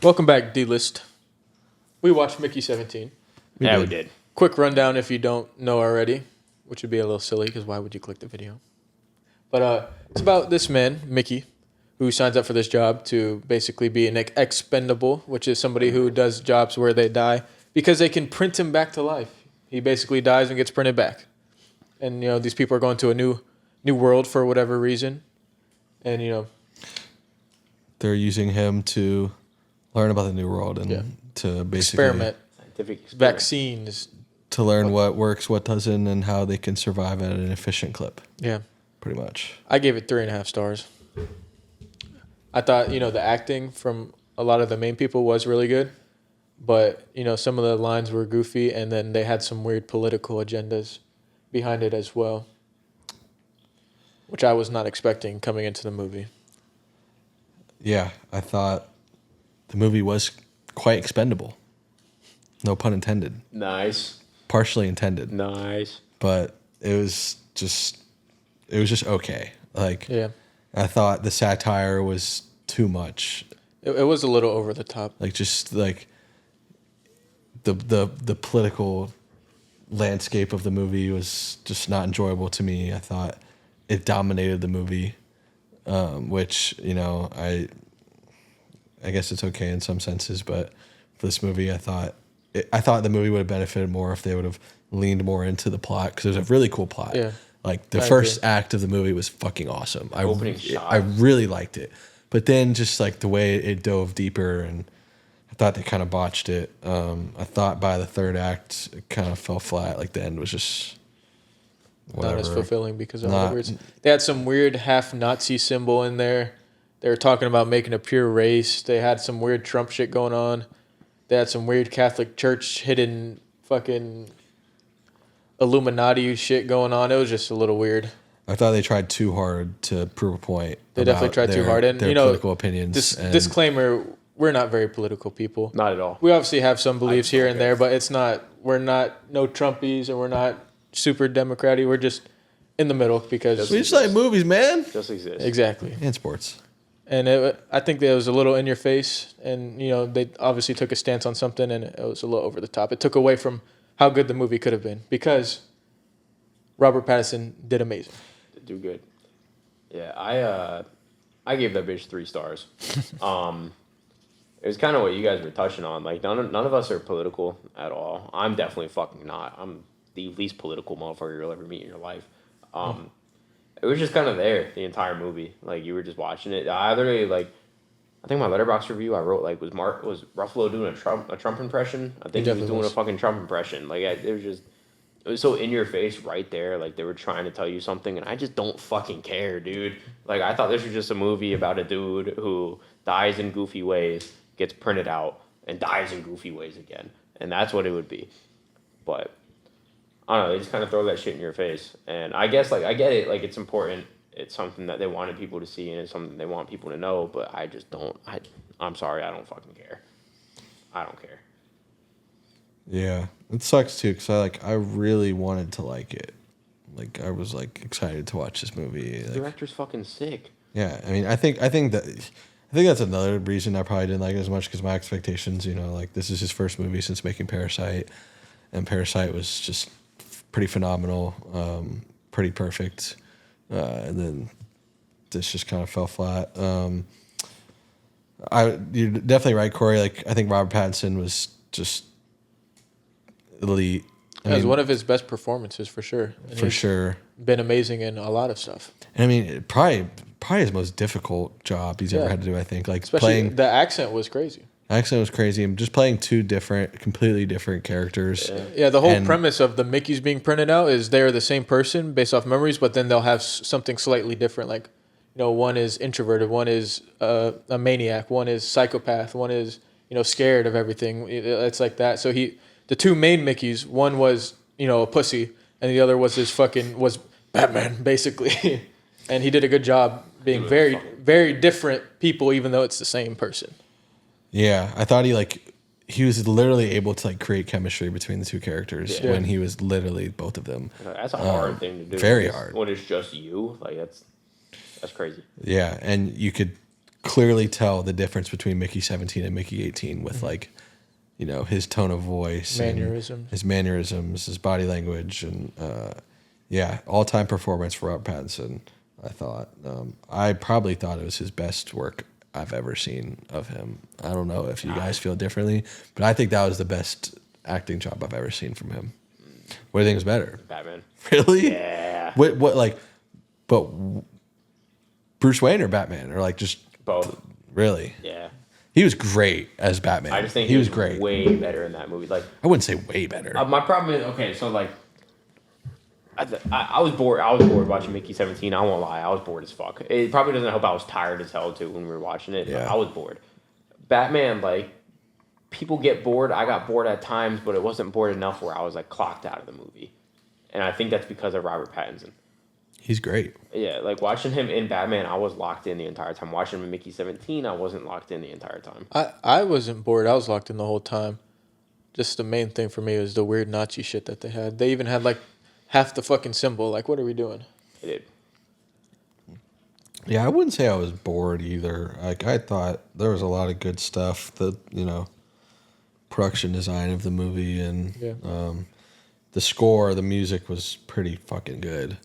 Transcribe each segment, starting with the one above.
Welcome back, D-List. We watched Mickey 17. We did. Quick rundown if you don't know already, which would be a little silly because why would you click the video? But it's about this man, Mickey, who signs up for this job to basically be an expendable, which is somebody who does jobs where they die because they can print him back to life. He basically dies and gets printed back. And, these people are going to a new world for whatever reason. And, they're using him to learn about the new world and to basically scientific experiment. Vaccines. To learn what works, what doesn't, and how they can survive at an efficient clip. Yeah. Pretty much. I gave it 3.5 stars. I thought, the acting from a lot of the main people was really good. But, some of the lines were goofy, and then they had some weird political agendas behind it as well, which I was not expecting coming into the movie. Yeah, I thought the movie was quite expendable. No pun intended. Nice. Partially intended. Nice. But it was just okay. Yeah. I thought the satire was too much. It was a little over the top. The political landscape of the movie was just not enjoyable to me. I thought it dominated the movie, which, I guess it's okay in some senses, but for this movie, I thought the movie would have benefited more if they would have leaned more into the plot, because there's a really cool plot. Yeah. The first act of the movie was fucking awesome. Opening shot. I really liked it. But then just the way it dove deeper, and I thought they kind of botched it. I thought by the third act, it kind of fell flat. The end was just whatever. Not as fulfilling because of all the weird. They had some weird half Nazi symbol in there. They were talking about making a pure race. They had some weird Trump shit going on. They had some weird Catholic Church hidden fucking Illuminati shit going on. It was just a little weird. I thought they tried too hard to prove a point. They definitely tried too hard. And, their political opinions. Disclaimer, we're not very political people. Not at all. We obviously have some beliefs here and there, but we're not no Trumpies, and we're not super Democratic. We're just in the middle because... We just like movies, man. Just exist. Exactly. And sports. And I think that it was a little in your face, and, they obviously took a stance on something, and it was a little over the top. It took away from how good the movie could have been, because Robert Pattinson did amazing. Do good. Yeah, I gave that bitch 3 stars. It was kind of what you guys were touching on. None of us are political at all. I'm definitely fucking not. I'm the least political motherfucker you'll ever meet in your life. It was just kind of there the entire movie. You were just watching it. I think my Letterboxd review I wrote was Ruffalo doing a Trump impression. I think he was doing a fucking Trump impression. It was so in your face right there. They were trying to tell you something, and I just don't fucking care, dude. I thought this was just a movie about a dude who dies in goofy ways, gets printed out, and dies in goofy ways again. And that's what it would be. But I don't know, they just kind of throw that shit in your face. And I guess, I get it. It's important. It's something that they wanted people to see, and it's something they want people to know. But I just don't. I'm sorry, I don't fucking care. I don't care. Yeah, it sucks too, because I really wanted to like it. I was excited to watch this movie. The director's fucking sick. Yeah, I mean, I think that's another reason I probably didn't like it as much, because my expectations, this is his first movie since making Parasite, and Parasite was just pretty phenomenal, pretty perfect, and then this just kind of fell flat. You're definitely right, Corey. I think Robert Pattinson was just elite. It was one of his best performances for sure. And for sure. Been amazing in a lot of stuff. And I mean, probably his most difficult job he's ever had to do, I think. Especially the accent was crazy. Accent was crazy. And just playing 2 completely different characters. Yeah, the whole premise of the Mickeys being printed out is they're the same person based off memories, but then they'll have something slightly different. One is introverted, one is a maniac, one is psychopath, one is, scared of everything. It's like that. So the 2 main Mickeys, one was, a pussy, and the other was was Batman, basically. And he did a good job being very, very different people, even though it's the same person. Yeah, I thought he was literally able to create chemistry between the 2 characters when he was literally both of them. That's a hard thing to do. Very hard. When it's just you, that's crazy. Yeah, and you could clearly tell the difference between Mickey 17 and Mickey 18 with like, you know, his tone of voice, and his mannerisms, his body language, and yeah, all-time performance for Robert Pattinson. I thought I probably thought it was his best work I've ever seen of him. I don't know if you guys feel differently, but I think that was the best acting job I've ever seen from him. What do you think is better? Batman. Really? Yeah. What like, but Bruce Wayne or Batman, or like just Both. really? Yeah. He was great as Batman. I just think he was great. Way better in that movie. Like, I wouldn't say way better. my problem is, okay, so like, I was bored. I was bored watching Mickey 17. I won't lie. I was bored as fuck. It probably doesn't help I was tired as hell too when we were watching it. Yeah. But I was bored. Batman, like, people get bored. I got bored at times, but it wasn't bored enough where I was like clocked out of the movie. And I think that's because of Robert Pattinson. He's great. Yeah, like watching him in Batman, I was locked in the entire time. Watching him in Mickey 17, I wasn't locked in the entire time. I wasn't bored. I was locked in the whole time. Just the main thing for me was the weird Nazi shit that they had. They even had like half the fucking symbol. Like, what are we doing? It did. Yeah, I wouldn't say I was bored either. Like, I thought there was a lot of good stuff. The, you know, production design of the movie and Yeah. the score, the music was pretty fucking good.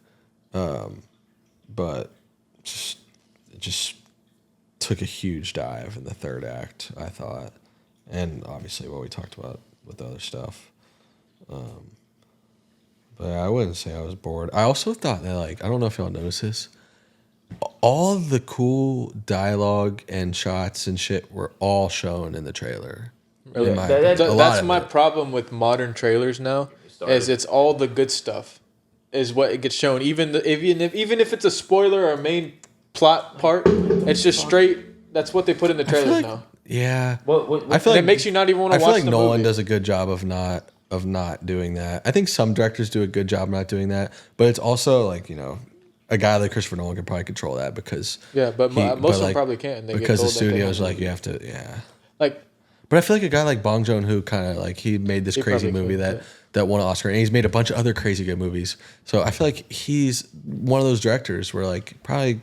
But it just took a huge dive in the third act, I thought. And obviously what we talked about with the other stuff. But I wouldn't say I was bored. I also thought that, like, I don't know if y'all noticed this, all the cool dialogue and shots and shit were all shown in the trailer. Really? In my That- opinion. A lot That's of my it. problem with modern trailers now. Is it's all the good stuff, is what it gets shown. Even if it's a spoiler or a main plot part, it's just straight. That's what they put in the I feel trailers like- now. Yeah. What I feel And like it makes you not even want I to feel watch like the Nolan movie. does a good job of not doing that. I think some directors do a good job not doing that, but it's also like, you know, a guy like Christopher Nolan can probably control that because Yeah, but most of them like, probably can't. They get because the told that they studio's have to. like you have to, yeah. Like, But I feel like a guy like Bong Joon-ho kind of like he made this He crazy probably movie could, that yeah. that won an Oscar, and he's made a bunch of other crazy good movies. So I feel like he's one of those directors where like probably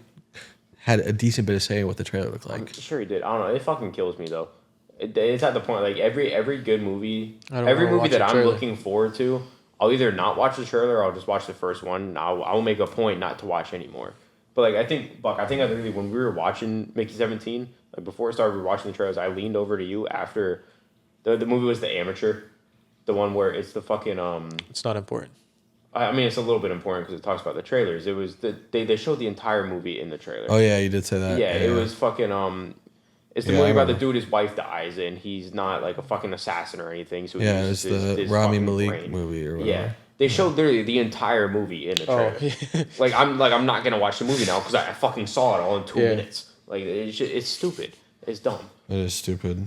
had a decent bit of say in what the trailer looked I'm like. sure he did. I don't know. It fucking kills me though. It's at the point like every good movie, I don't every wanna movie watch that a I'm trailer. looking forward to, I'll either not watch the trailer or I'll just watch the first one. I'll make a point not to watch anymore. But like I think I literally when we were watching Mickey 17, like before it started, we were watching the trailers. I leaned over to you after the movie was The Amateur, the one where it's the fucking it's not important. I mean, it's a little bit important because it talks about the trailers. It was they showed the entire movie in the trailer. Oh yeah, you did say that. Yeah, it was fucking it's the Yeah, movie I about the remember. dude, his wife dies, and he's not like a fucking assassin or anything. So Yeah, he it's uses the his Rami fucking Malek brain. movie or whatever. Yeah, they showed literally the entire movie in the Oh, trailer. I'm not gonna watch the movie now because I fucking saw it all in 2 Yeah. minutes. Like it's stupid. It's dumb. It is stupid.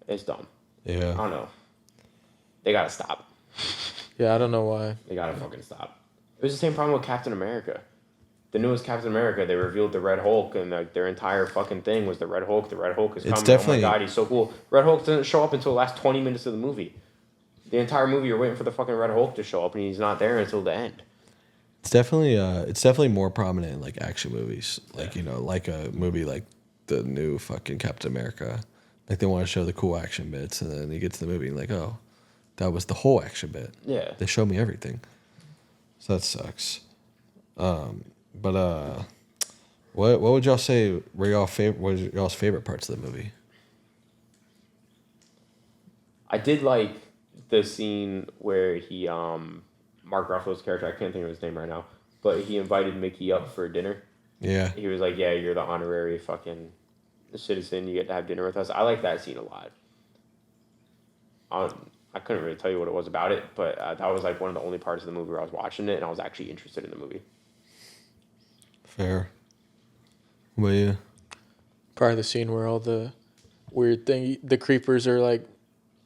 It's dumb. I Yeah. don't know. They gotta stop. yeah, I don't know why. They gotta fucking stop. It was the same problem with Captain America. The newest Captain America, they revealed the Red Hulk, and like their entire fucking thing was the Red Hulk. The Red Hulk is It's coming. definitely- Oh my god, he's so cool. Red Hulk doesn't show up until the last 20 minutes of the movie. The entire movie, you're waiting for the fucking Red Hulk to show up, and he's not there until the end. It's definitely more prominent in like action movies. Like, you know, like a movie like the new fucking Captain America. Like they want to show the cool action bits, and then you get to the movie and like, oh, that was the whole action bit. Yeah. They show me everything. So that sucks. But what would y'all say were what was y'all's favorite parts of the movie? I did like the scene where he, Mark Ruffalo's character, I can't think of his name right now, but he invited Mickey up for dinner. Yeah. He was like, yeah, you're the honorary fucking citizen. You get to have dinner with us. I like that scene a lot. I couldn't really tell you what it was about it, but that was like one of the only parts of the movie where I was watching it and I was actually interested in the movie. Fair. What about you? Probably the scene where all the weird thing, the creepers are like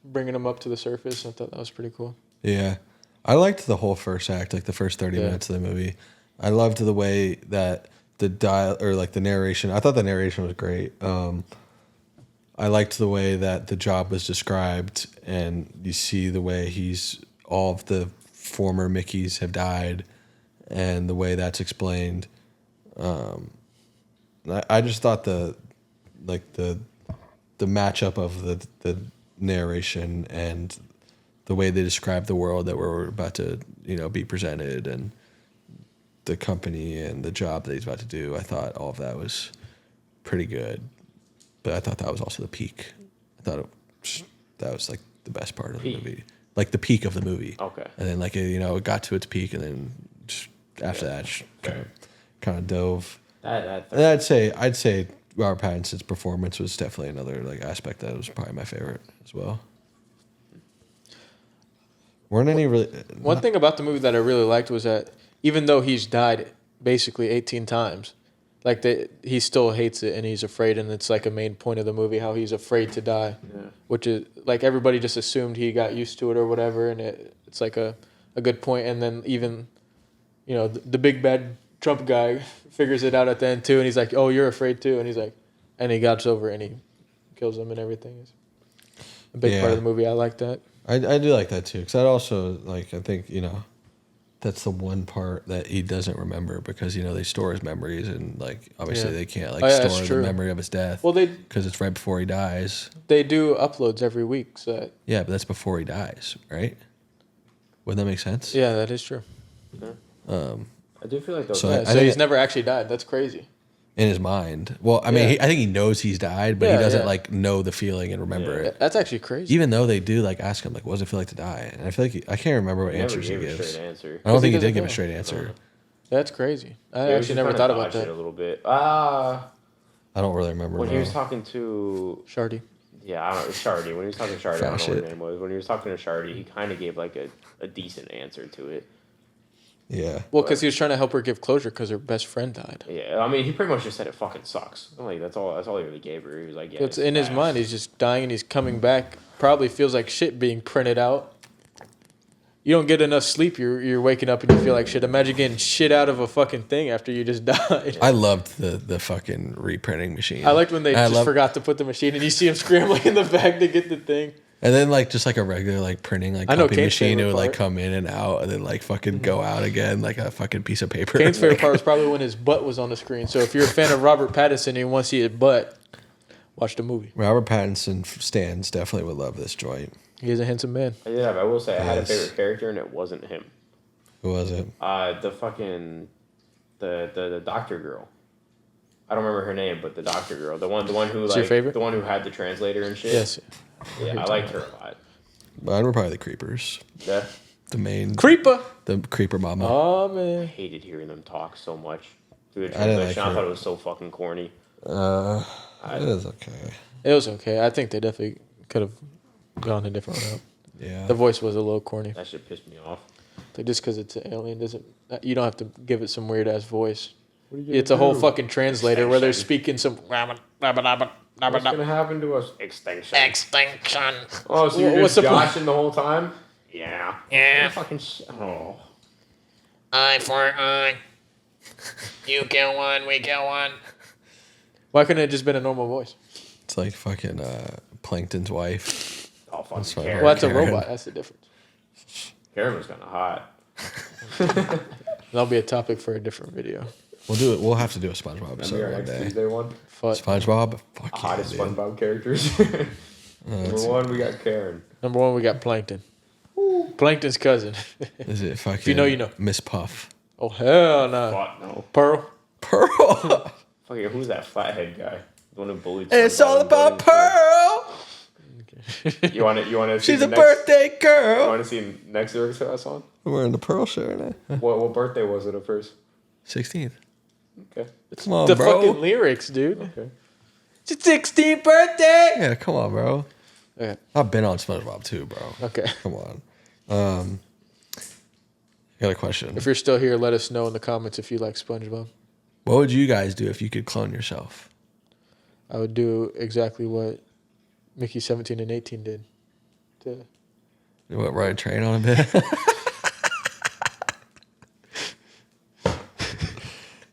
bringing them up to the surface. I thought that was pretty cool. Yeah. I liked the whole first act, like the first 30 Yeah. minutes of the movie. I loved the way that the the narration. I thought the narration was great. I liked the way that the job was described, and you see the way all of the former Mickeys have died, and the way that's explained. I just thought the like the matchup of the narration and the way they describe the world that we're about to, be presented, and the company and the job that he's about to do. I thought all of that was pretty good, but I thought that was also the peak. I thought that was like the best part of the movie, like the peak of the movie. Okay. And then it got to its peak, and then just after that, just kind of dove. And I'd say Robert Pattinson's performance was definitely another like aspect that was probably my favorite as well. Weren't any really One thing about the movie that I really liked was that even though he's died basically 18 times, like he still hates it and he's afraid, and it's like a main point of the movie how he's afraid to die, which is like everybody just assumed he got used to it or whatever, and it's like a good point. And then even the big bad Trump guy figures it out at the end too, and he's like, "Oh, you're afraid too," and he's like, and he gets over it and he kills him and everything. It's a big part of the movie. I like that. I do like that too, because that also, like, I think, that's the one part that he doesn't remember, because, they store his memories, and, like, obviously they can't, like, store the memory of his death. Well, because it's right before he dies. They do uploads every week, so. Yeah, but that's before he dies, right? Wouldn't that make sense? Yeah, that is true. I do feel like those. So he's never actually died. That's crazy. In his mind. Well, I mean, I think he knows he's died, but he doesn't, like, know the feeling and remember it. That's actually crazy. Even though they do, like, ask him, like, what does it feel like to die? And I feel like I can't remember what answers he gives. Straight answer. I don't think he did give a straight answer. That's crazy. I actually never thought about that. A little bit. I don't really remember. When he was talking to Shardy. Yeah, I don't know. Shardy. When he was talking to Shardy, I don't know what his name was. When he was talking to Shardy, he kind of gave like a decent answer to it. Yeah. Well, because he was trying to help her give closure because her best friend died. Yeah, I mean, he pretty much just said it fucking sucks. Like that's all he really gave her. He was like, yeah. It's in his mind. He's just dying and he's coming back. Probably feels like shit being printed out. You don't get enough sleep. You're waking up and you feel like shit. Imagine getting shit out of a fucking thing after you just died. I loved the fucking reprinting machine. I liked when they forgot to put the machine and you see him scrambling in the back to get the thing. And then like just like a regular like printing like copy machine, it would like come in and out and then like fucking go out again like a fucking piece of paper. Kane's favorite part was probably when his butt was on the screen. So if you're a fan of Robert Pattinson and you want to see his butt, watch the movie. Robert Pattinson stands definitely would love this joint. He is a handsome man. Yeah, I will say I had a favorite character and it wasn't him. Who was it? The fucking the doctor girl. I don't remember her name, but the doctor girl, the one who like your favorite? The one who had the translator and shit. Yes. Yeah, I liked her a lot. Mine were probably the creepers. Yeah. The main Creeper. The creeper mama. Oh I man. hated hearing them talk so much. Through the I didn't translation, like I her. thought it was so fucking corny. It was okay. It was okay. I think they definitely could have gone a different route. Yeah. The voice was a little corny. That shit pissed me off. Like just because it's an alien doesn't. You don't have to give it some weird ass voice. It's a whole fucking translator where they're speaking some. What's gonna happen to us? Extinction. Extinction. Oh, so you're What's just the point? joshing the whole time? Yeah. Yeah. Fucking oh. Eye for eye. You kill one, we kill one. Why couldn't it just been a normal voice? It's like fucking Plankton's wife. Oh, fucking fine. Karen. Well, that's a Karen. robot. That's the difference. Karen was kind of hot. That'll be a topic for a different video. We'll do it. We'll have to do a SpongeBob Remember episode our one next day. Tuesday one? Fuck. SpongeBob? Fuck yeah, Hottest dude. SpongeBob characters. Number one, we got Karen. Number one, we got Plankton. Plankton's cousin. Is it fucking you know, you know. Miss Puff? Oh hell no. Fuck no. Pearl. Pearl! Fucking who's that flathead guy? The one who bullied. It's SpongeBob all and about bullied him. Pearl! You want to? She's a birthday You girl! want to see next lyrics to that song? We're wearing the Pearl shirt now. What birthday was it at first? 16th. Okay. Come on, The bro. fucking lyrics, dude. Okay. It's your 16th birthday. Yeah, come on, bro. Okay. I've been on SpongeBob too, bro. Okay. Come on. I got a question. If you're still here, let us know in the comments if you like SpongeBob. What would you guys do if you could clone yourself? I would do exactly what Mickey 17 and 18 did. To You want to ride a train on a bit?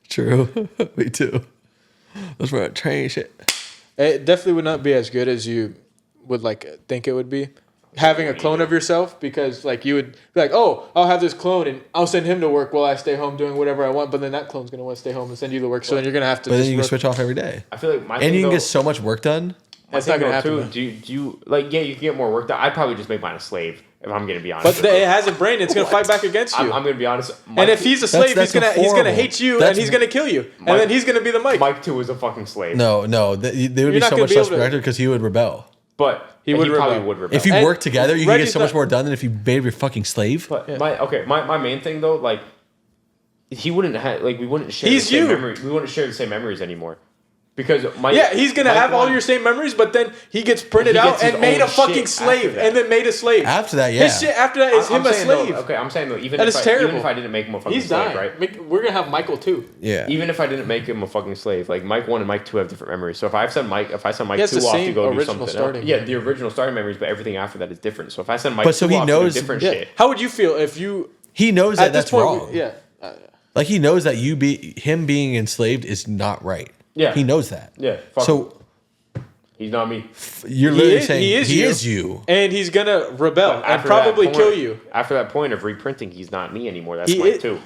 True. Me too. Let's ride a train shit. It definitely would not be as good as you would like think it would be. having a clone of yourself, because like you would be like, oh, I'll have this clone and I'll send him to work while I stay home doing whatever I want, but then that clone's gonna want to stay home and send you to work, so then you're gonna have to. But then just you can rot- switch off every day, I feel like my and thing you can though- get so much work done. That's my not thing gonna though, happen. too. Do you like? Yeah, you can get more work done. I'd probably just make mine a slave if I'm gonna be honest. But with you. it has a brain. It's gonna fight back against you. I'm gonna be honest. and if he's a slave, that's he's gonna horrible. hate you That's- and he's gonna kill you, and Mike- then he's gonna be the Mike. Mike 2 was a fucking slave. No, they would be not so gonna much be less able to- productive because he would rebel. But He he would probably rebel. would rebel. If you And work together, you can Reggie's get so much not- more done than if you made your fucking slave. But Yeah. my main thing though, like he wouldn't have like we wouldn't share He's the same you. memory. We wouldn't share the same memories anymore. Because Mike, Yeah, he's gonna Mike have all won. your same memories, but then he gets printed He out gets his and made own a fucking shit slave, after that. and then made a slave. After that, yeah. His shit after that is him a saying slave. Though, okay, I'm saying though, even That if is I, even terrible. if I didn't make him a fucking He's slave, dying. right? We're gonna have Michael too. Yeah. Even if I didn't make him a fucking slave, like Mike 1 and Mike 2 have different memories. So if I send Mike He 2 has off the to same go do original something, starting yeah, memory. the original starting memories, but everything after that is different. So if I send Mike But so 2 he off knows- to do different Yeah. shit, How would you feel if you He knows at that this that's point? wrong. Yeah. Like he knows that him being enslaved is not right. Yeah. He knows that. yeah, fuck him. So He's not me. you're He literally is- saying he is you. And he's gonna rebel and After probably that kill point- you. After that point of reprinting, he's not me anymore. That's He Mike is- 2.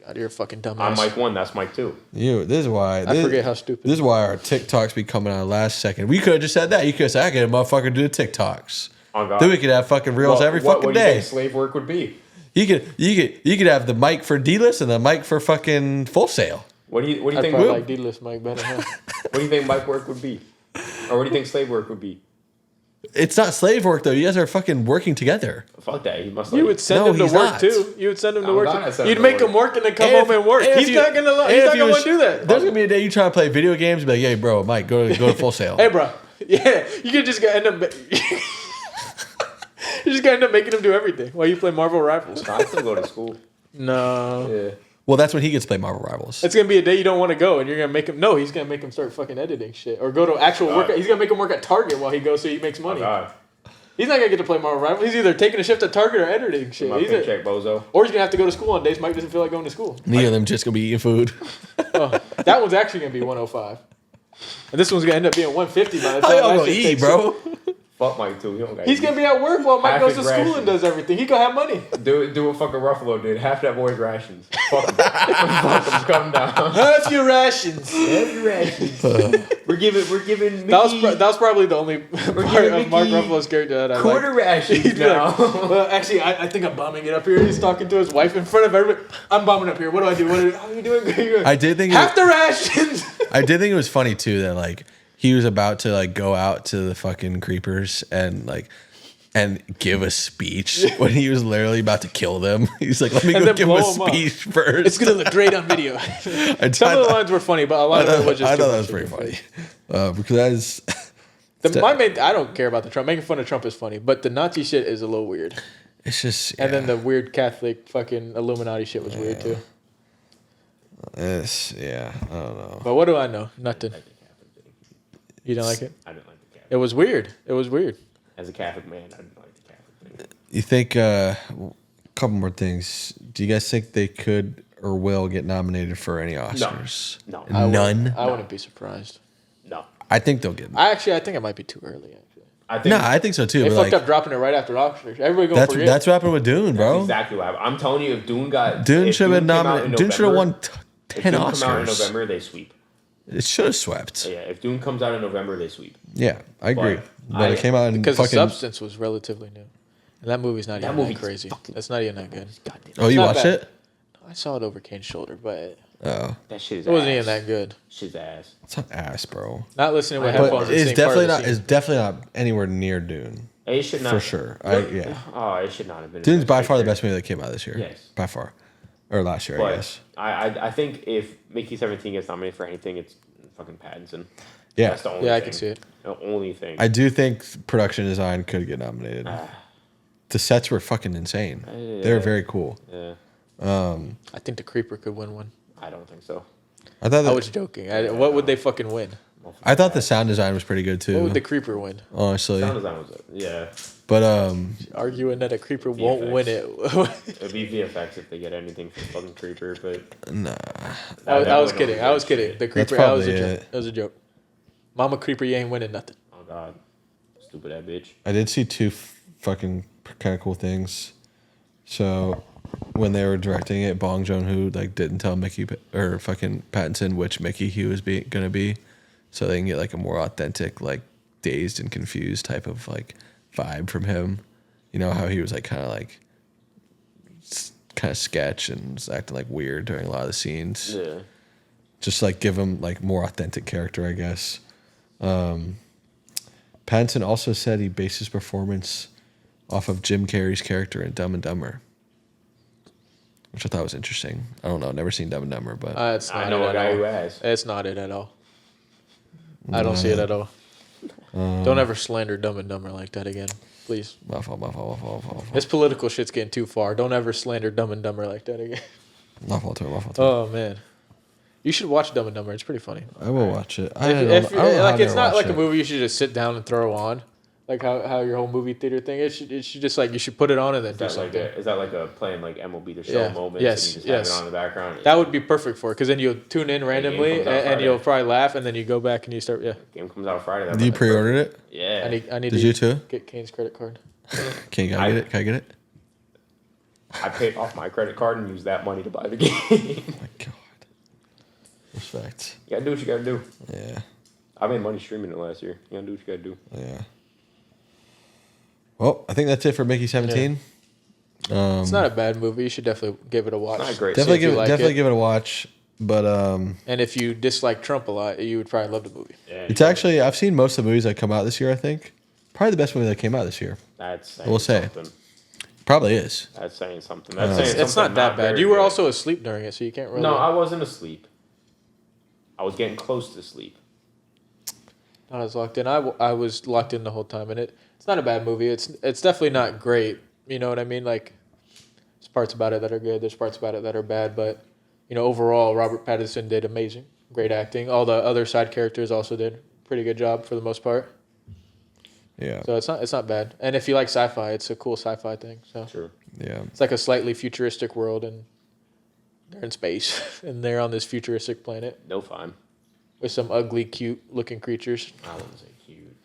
God, you're a fucking dumbass. I'm Mike 1. That's Mike 2. This is why. I forget how stupid. This is why our TikToks be coming out last second. We could have just said that. You could have said, I get a motherfucker do the TikToks. On God. Then we could have fucking reels every fucking what do you day. think slave work would be? You could have the mic for D-list and the mic for fucking Full Sail. What do you I think? probably What like D-list Mike better. Huh? do you think Mike work would be? Or what do you think slave work would be? It's not slave work though. You guys are fucking working together. Fuck that. He must. You would send No, him to he's work not. too. You would send him to I'm work. glad I sent You'd him to make him work. work and then come home and work. And if He's you- not gonna. and He's if not you gonna was- want to do that. There's gonna be a day you try to play video games and be like, "Hey, bro, Mike, go to Full Sail." Hey, bro. Yeah, you could just end up. You're just gonna end up making him do everything while you play Marvel Rivals. I still go to school. No. Yeah. Well, that's when he gets to play Marvel Rivals. It's gonna be a day you don't want to go, and you're gonna make him. No, he's gonna make him start fucking editing shit, or go to actual work. He's gonna make him work at Target while he goes, so he makes money. God. He's not gonna get to play Marvel Rivals. He's either taking a shift at Target or editing shit. My He's paycheck, bozo. or he's gonna have to go to school on days Mike doesn't feel like going to school. Neither of them just gonna be eating food. Oh, that one's actually gonna be 105, and this one's gonna end up being 150 by the How time y'all that gonna shit eat, takes- bro? Fuck Mike too. He don't got He's gonna be at work while Mike Half goes to his school ration. and does everything. He gonna have money. do what fucking Ruffalo did. Half that boy's rations. Fuck him. Fuck him. Come down. Half your rations. Half your rations. we're giving Mickey That was probably the only part giving of Mark Mickey Ruffalo's character that I quarter like. rations He'd be now. like, well, actually, I think I'm bombing it up here. He's talking to his wife in front of everybody. I'm bombing up here. What do I do? How are you doing? I did think half the rations. I did think it was funny too that like he was about to like go out to the fucking creepers and give a speech when he was literally about to kill them. He's like, let me And go then give him a blow 'em up. speech first. It's gonna look great on video. I Some of the lines were funny, but a lot of it was just. I too thought that much. was pretty funny because that is I don't care about the Trump. Making fun of Trump is funny, but the Nazi shit is a little weird. it's just And then the weird Catholic fucking Illuminati shit was weird too. I don't know. But what do I know? Nothing. You don't like it? I didn't like the Catholic. It was weird. It was weird. As a Catholic man, I didn't like the Catholic thing. You think a couple more things? Do you guys think they could or will get nominated for any Oscars? No. None. I wouldn't be surprised. No. I think they'll get. I think it might be too early. Actually, I think No, I think so too. they But fucked like, up dropping it right after Oscars. Everybody going for it. that's what happened with Dune, that's bro. exactly what happened. I'm telling you, if Dune got Dune if should have been came out in nominated. Dune should have November- won if 10 Dune come out in Oscars. November, they sweep. It should have swept. Yeah, if Dune comes out in November, they sweep. Yeah, I agree. But But it came out in because the fucking. substance was relatively new, and that movie's not That even movie's that crazy. fucking- That's not even that good. Goddamn. Oh, you not watched bad. it? I saw it over Kane's shoulder, but Oh, That shit is it wasn't ass. even that good. Shit's ass. it's not ass, bro. Not listening with But headphones. But and it's seeing part definitely of the not. scene. It's definitely not anywhere near Dune It should not for sure. Yeah. Oh, it should not have been. Dune's by far the picture. best movie that came out this year. Yes. By far, or last year, I guess. But I think if Mickey 17 gets nominated for anything, it's fucking Pattinson. Yeah, That's the only Yeah, I thing. can see it. The only thing. I do think production design could get nominated. The sets were fucking insane. They were very cool. yeah, I think the Creeper could win one. I don't think so. I thought I that, was joking. What would they fucking win? I thought the sound design was pretty good What too. would the Creeper win? Honestly, Sound design was yeah. but Arguing that a Creeper won't win it. It'd be VFX if they get anything from fucking Creeper, but nah. I was kidding. I was kidding. The Creeper. That was probably a joke. it. That was a joke. Mama Creeper, you ain't winning nothing. oh god, stupid that bitch. I did see two fucking kind of cool things. So when they were directing it, Bong Joon-ho like didn't tell or fucking Pattinson which Mickey he was gonna be, so they can get like a more authentic, like dazed and confused type of like vibe from him. You know how he was like kind of sketch and was acting like weird during a lot of the scenes. Yeah. Just like give him like more authentic character, I guess. Pattinson also said he based his performance off of Jim Carrey's character in Dumb and Dumber, which I thought was interesting. I don't know, never seen Dumb and Dumber, but It's not I know it a at guy all. who has. It's not it at all. I don't see it at all. Don't ever slander Dumb and Dumber like that again, please. my fault. This political shit's getting too far. Don't ever slander Dumb and Dumber like that again. My fault. Oh man, you should watch Dumb and Dumber. It's pretty funny. I will watch it. I If don't know how like, it's to not watch like a it. movie you should just sit down and throw on, like how your whole movie theater thing. It should just like you should put it on and then do something. Is that like a playing like MLB The Show Yeah. moments Yes, and you just yes. have it on in the background? That would be perfect for it because then you'll tune in randomly comes out and Friday. you'll probably laugh and then you go back and you start. Yeah, Game comes out Friday. You pre-ordered it? Yeah. I need Did to you too? get Kane's credit card. Can I get it? Can I get it? I paid off my credit card and used that money to buy the game. Oh my god. Respect. You gotta do what you gotta do. Yeah. I made money streaming it last year. You gotta do what you gotta do. Yeah. Well, I think that's it for Mickey 17. It's not a bad movie. You should definitely give it a watch. Not great. See Definitely if you like it. give it a watch. But And if you dislike Trump a lot, you would probably love the movie. Yeah, it's actually I've seen most of the movies that come out this year, I think. Probably the best movie that came out this year. that's saying We'll say. something. Probably is. That's saying something. That's saying It's something not that bad. very You were good. also asleep during it, so you can't really. No, I wasn't asleep. I was getting close to sleep. I was locked in. I was locked in the whole time, and it's not a bad movie. It's definitely not great. You know what I mean? Like, there's parts about it that are good. There's parts about it that are bad. But overall, Robert Pattinson did amazing. Great acting. All the other side characters also did a pretty good job for the most part. Yeah. So it's not bad. And if you like sci-fi, it's a cool sci-fi thing. So Sure. Yeah. it's like a slightly futuristic world, and they're in space, and they're on this futuristic planet No fine. with some ugly, cute-looking creatures. I wouldn't say cute.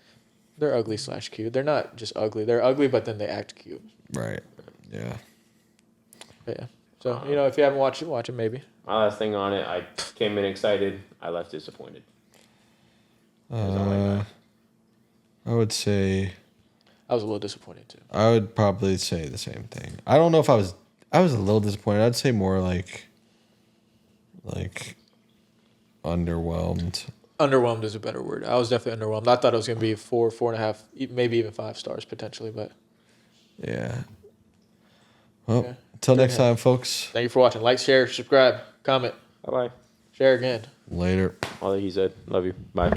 They're ugly / cute. They're not just ugly. They're ugly, but then they act cute. Right. Yeah. But yeah. So if you haven't watched it, watch it maybe. My last thing on it, I came in excited. I left disappointed. I would say I was a little disappointed too. I would probably say the same thing. I don't know if I was a little disappointed. I'd say more like underwhelmed. Underwhelmed is a better word. I was definitely underwhelmed. I thought it was going to be 4, 4.5, maybe even 5 stars potentially. But Yeah. Well, Yeah. until next time, folks. thank you for watching. Like, share, subscribe, comment, Bye bye. share again. Later. All that he said. Love you. Bye.